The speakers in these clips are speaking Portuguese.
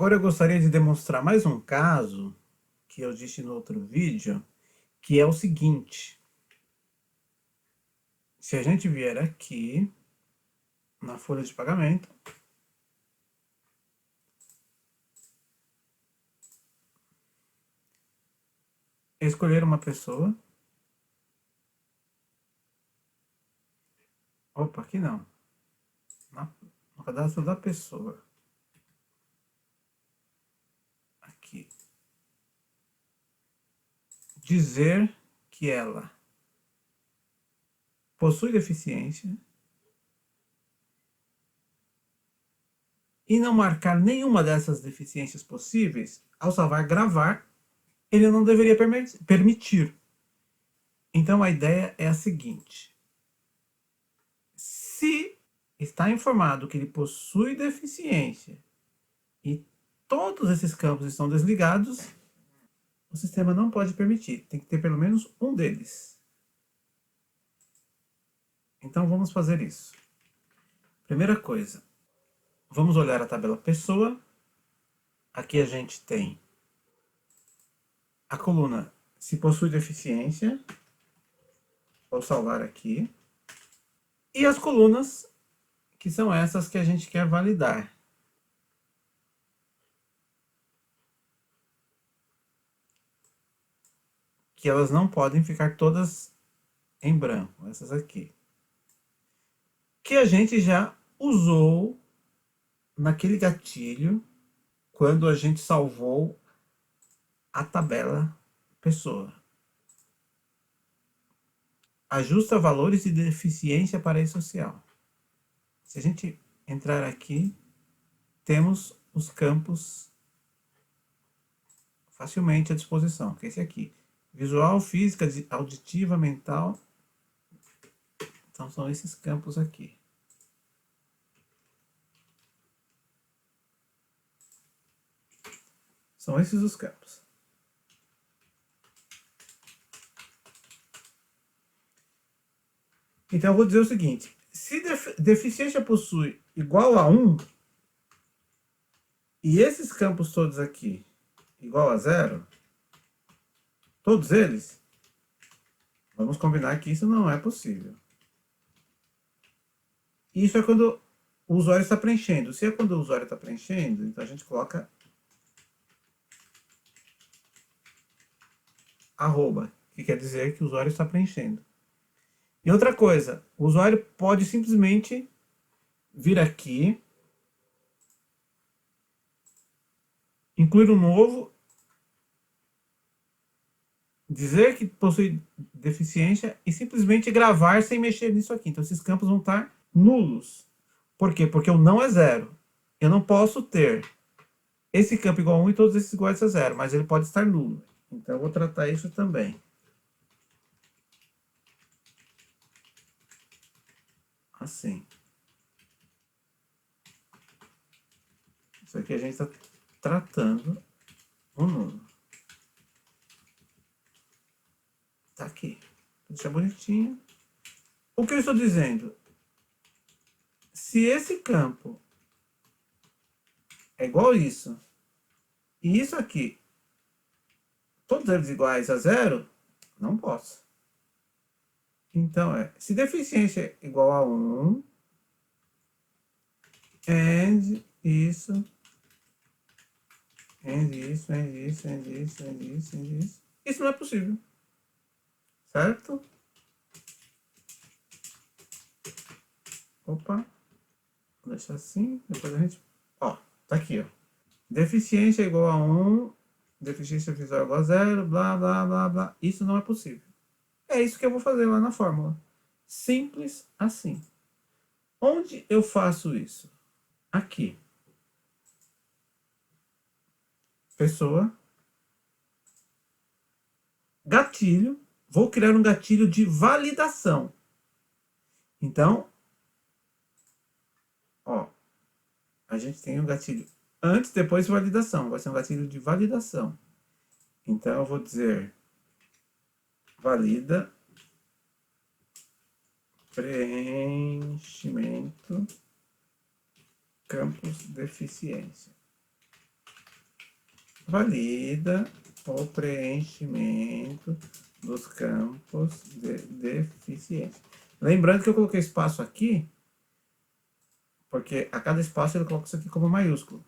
Agora eu gostaria de demonstrar mais um caso que eu disse no outro vídeo, que é o seguinte. Se a gente vier aqui na folha de pagamento, escolher uma pessoa. Opa, aqui não. No cadastro da pessoa. Aqui. Dizer que ela possui deficiência e não marcar nenhuma dessas deficiências possíveis, ao salvar gravar, ele não deveria permitir. Então a ideia é a seguinte: se está informado que ele possui deficiência e todos esses campos estão desligados, o sistema não pode permitir. Tem que ter pelo menos um deles. Então vamos fazer isso. Primeira coisa, vamos olhar a tabela pessoa. Aqui a gente tem a coluna se possui deficiência. Vou salvar aqui. E as colunas, que são essas que a gente quer validar. Que elas não podem ficar todas em branco, essas aqui. Que a gente já usou naquele gatilho quando a gente salvou a tabela pessoa. Ajusta valores de deficiência parasocial. Se a gente entrar aqui, temos os campos facilmente à disposição, que é esse aqui. Visual, física, auditiva, mental. Então são esses campos aqui. São esses os campos. Então eu vou dizer o seguinte: se deficiência possui igual a 1, e esses campos todos aqui igual a 0, todos eles, vamos combinar que isso não é possível. Isso é quando o usuário está preenchendo. Se é quando o usuário está preenchendo, então a gente coloca arroba, que quer dizer que o usuário está preenchendo. E outra coisa, o usuário pode simplesmente vir aqui, incluir um novo, dizer que possui deficiência e simplesmente gravar sem mexer nisso aqui. Então esses campos vão estar nulos. Por quê? Porque o não é 0. Eu não posso ter esse campo igual a 1 e todos esses iguais a 0, mas ele pode estar nulo. Então eu vou tratar isso também. Assim. Isso aqui a gente está tratando o nulo. Tá aqui. Vou deixar bonitinho. O que eu estou dizendo? Se esse campo é igual a isso, e isso aqui, todos eles iguais a 0, não posso. Então se deficiência é igual a 1, and isso, and isso, and isso, and isso, and isso, and isso. Isso não é possível. Certo? Opa. Vou deixar assim, depois a gente... Ó, tá aqui, ó. Deficiência é igual a 1, deficiência visual é igual a 0, blá, blá, blá, blá. Isso não é possível. É isso que eu vou fazer lá na fórmula. Simples assim. Onde eu faço isso? Aqui. Pessoa. Gatilho. Vou criar um gatilho de validação. Então, ó, a gente tem um gatilho antes, depois validação. Vai ser um gatilho de validação. Então, eu vou dizer valida preenchimento campos deficiência. valida o preenchimento dos campos de deficiência. Lembrando que eu coloquei espaço aqui, porque a cada espaço ele coloca isso aqui como maiúsculo.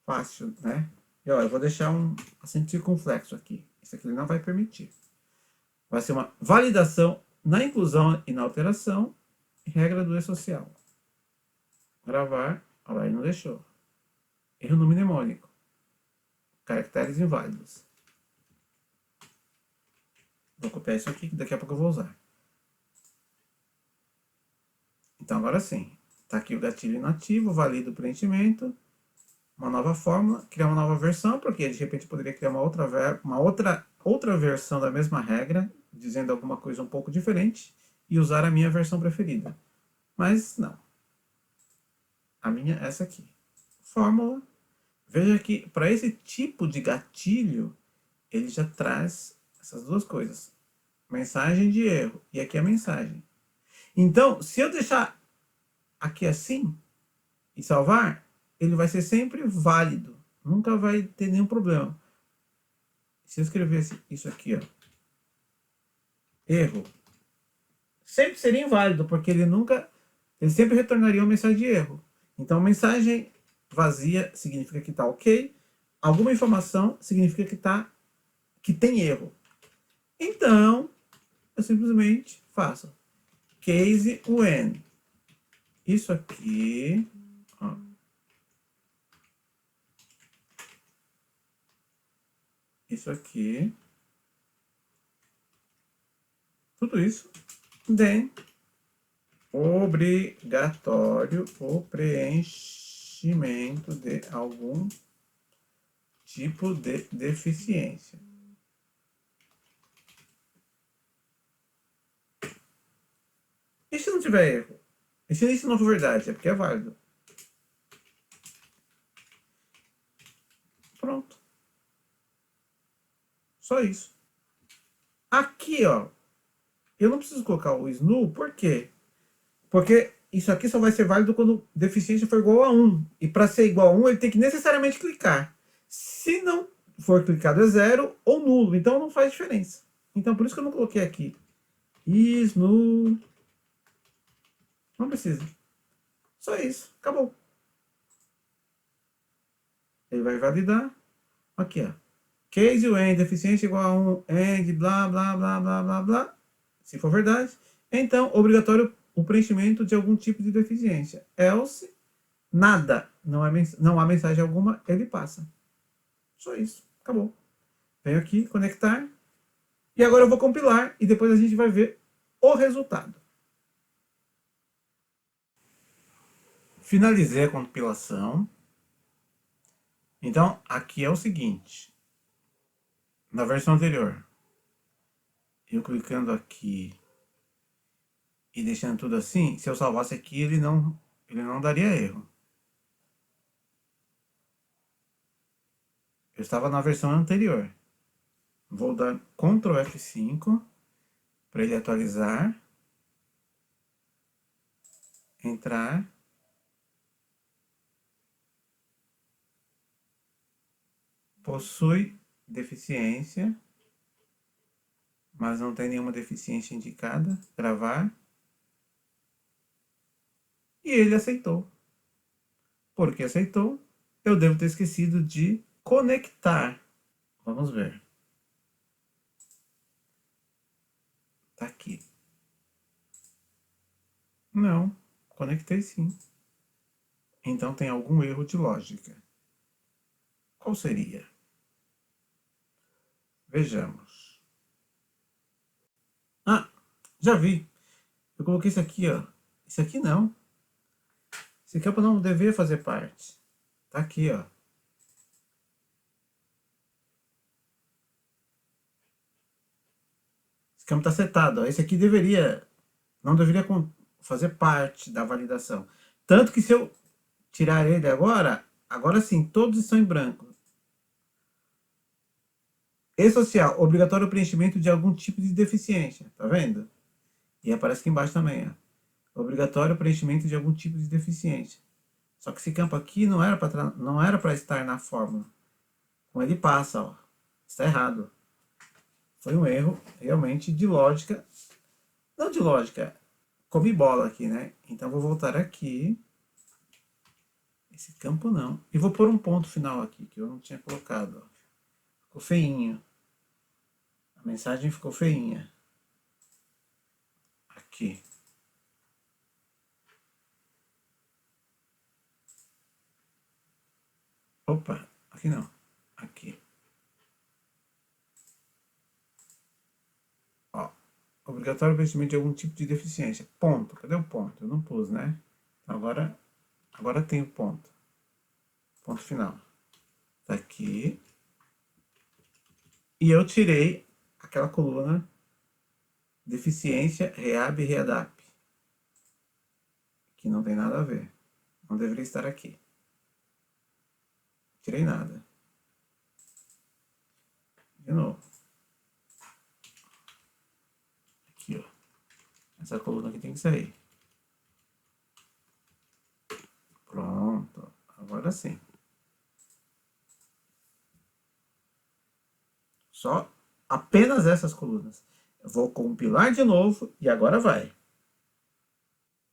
Fácil, né? E ó, eu vou deixar um acento circunflexo aqui. Isso aqui ele não vai permitir. Vai ser uma validação na inclusão e na alteração, regra do E-social. Gravar, olha lá, ele não deixou. Erro no mnemônico. Caracteres inválidos. Vou copiar isso aqui, que daqui a pouco eu vou usar. Então, agora sim. Está aqui o gatilho inativo, valida o preenchimento. Uma nova fórmula, criar uma nova versão, porque de repente eu poderia criar uma outra versão da mesma regra, dizendo alguma coisa um pouco diferente, e usar a minha versão preferida. Mas não. A minha é essa aqui. Fórmula. Veja que para esse tipo de gatilho, ele já traz essas duas coisas. Mensagem de erro. E aqui a mensagem. Então, se eu deixar aqui assim e salvar, ele vai ser sempre válido. Nunca vai ter nenhum problema. Se eu escrevesse isso aqui, ó, erro, sempre seria inválido, porque ele sempre retornaria uma mensagem de erro. Então, mensagem vazia significa que está ok. Alguma informação significa que tem erro. Então, eu simplesmente faço case when. Isso aqui, ó, isso aqui, tudo isso, then obrigatório o preenchimento de algum tipo de deficiência. E se não tiver erro? E se isso não for verdade? É porque é válido. Pronto. Só isso. Aqui, ó, eu não preciso colocar o SNU, por quê? Porque isso aqui só vai ser válido quando deficiência for igual a 1. E para ser igual a 1, ele tem que necessariamente clicar. Se não for clicado, é 0 ou nulo. Então não faz diferença. Então por isso que eu não coloquei aqui. SNU. Não precisa. Só isso. Acabou. Ele vai validar. Aqui, ó. Case when deficiência igual a 1, and blá, blá, blá, blá, blá, blá. Se for verdade. Então, obrigatório o preenchimento de algum tipo de deficiência. Else, nada. Não há mensagem alguma, ele passa. Só isso. Acabou. Venho aqui, conectar. E agora eu vou compilar e depois a gente vai ver o resultado. Finalizei a compilação. Então, aqui é o seguinte. Na versão anterior, eu clicando aqui e deixando tudo assim, se eu salvasse aqui, ele não daria erro. Eu estava na versão anterior. Vou dar Ctrl F5 para ele atualizar. Entrar. Possui deficiência, mas não tem nenhuma deficiência indicada. Gravar. E ele aceitou. Porque aceitou, eu devo ter esquecido de conectar. Vamos ver. Tá aqui. Não, conectei sim. Então tem algum erro de lógica. Qual seria? Vejamos. Ah, já vi. Eu coloquei isso aqui, ó. Isso aqui não. Esse campo não deveria fazer parte. Tá aqui, ó. Esse campo tá setado, ó. Esse aqui não deveria fazer parte da validação. Tanto que se eu tirar ele agora sim, todos estão em branco. E-social, obrigatório preenchimento de algum tipo de deficiência. Tá vendo? E aparece aqui embaixo também, ó. Obrigatório preenchimento de algum tipo de deficiência. Só que esse campo aqui não era para estar na fórmula. como ele passa, ó. Está errado. Foi um erro realmente de lógica. Não de lógica, comi bola aqui, né? Então vou voltar aqui. Esse campo não. E vou pôr um ponto final aqui, que eu não tinha colocado. Ó. Ficou feinho. A mensagem ficou feinha. Aqui. Opa, aqui não. Aqui. Ó. Obrigatório preenchimento de algum tipo de deficiência. Ponto. Cadê o ponto? Eu não pus, né? Agora tem o ponto. Ponto final. Tá aqui. E eu tirei aquela coluna deficiência, reab e readap. Que não tem nada a ver. Não deveria estar aqui. Tirei nada. De novo. Aqui, ó. Essa coluna aqui tem que sair. Pronto. Agora sim. Só apenas essas colunas. Eu vou compilar de novo e agora vai.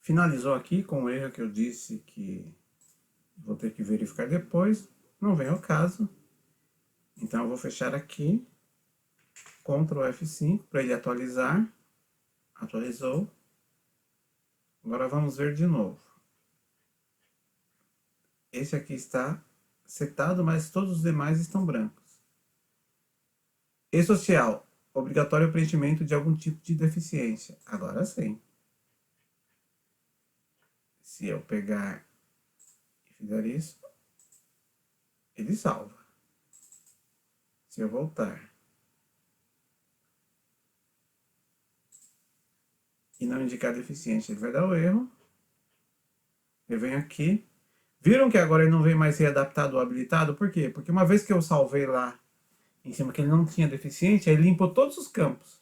Finalizou aqui com o erro que eu disse que vou ter que verificar depois. Não vem ao caso. Então eu vou fechar aqui. Ctrl F5 para ele atualizar. Atualizou. Agora vamos ver de novo. Esse aqui está setado, mas todos os demais estão brancos. E-social. Obrigatório preenchimento de algum tipo de deficiência. Agora sim. Se eu pegar e fizer isso, ele salva. Se eu voltar e não indicar deficiência, ele vai dar o erro. Eu venho aqui. Viram que agora ele não vem mais readaptado ou habilitado? Por quê? Porque uma vez que eu salvei lá em cima que ele não tinha deficiência, ele limpou todos os campos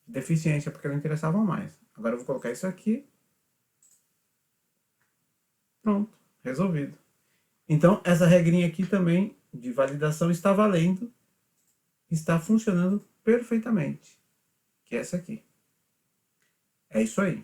de deficiência, porque não interessavam mais. Agora eu vou colocar isso aqui. Pronto, resolvido. Então, essa regrinha aqui também de validação está valendo, está funcionando perfeitamente, que é essa aqui. É isso aí.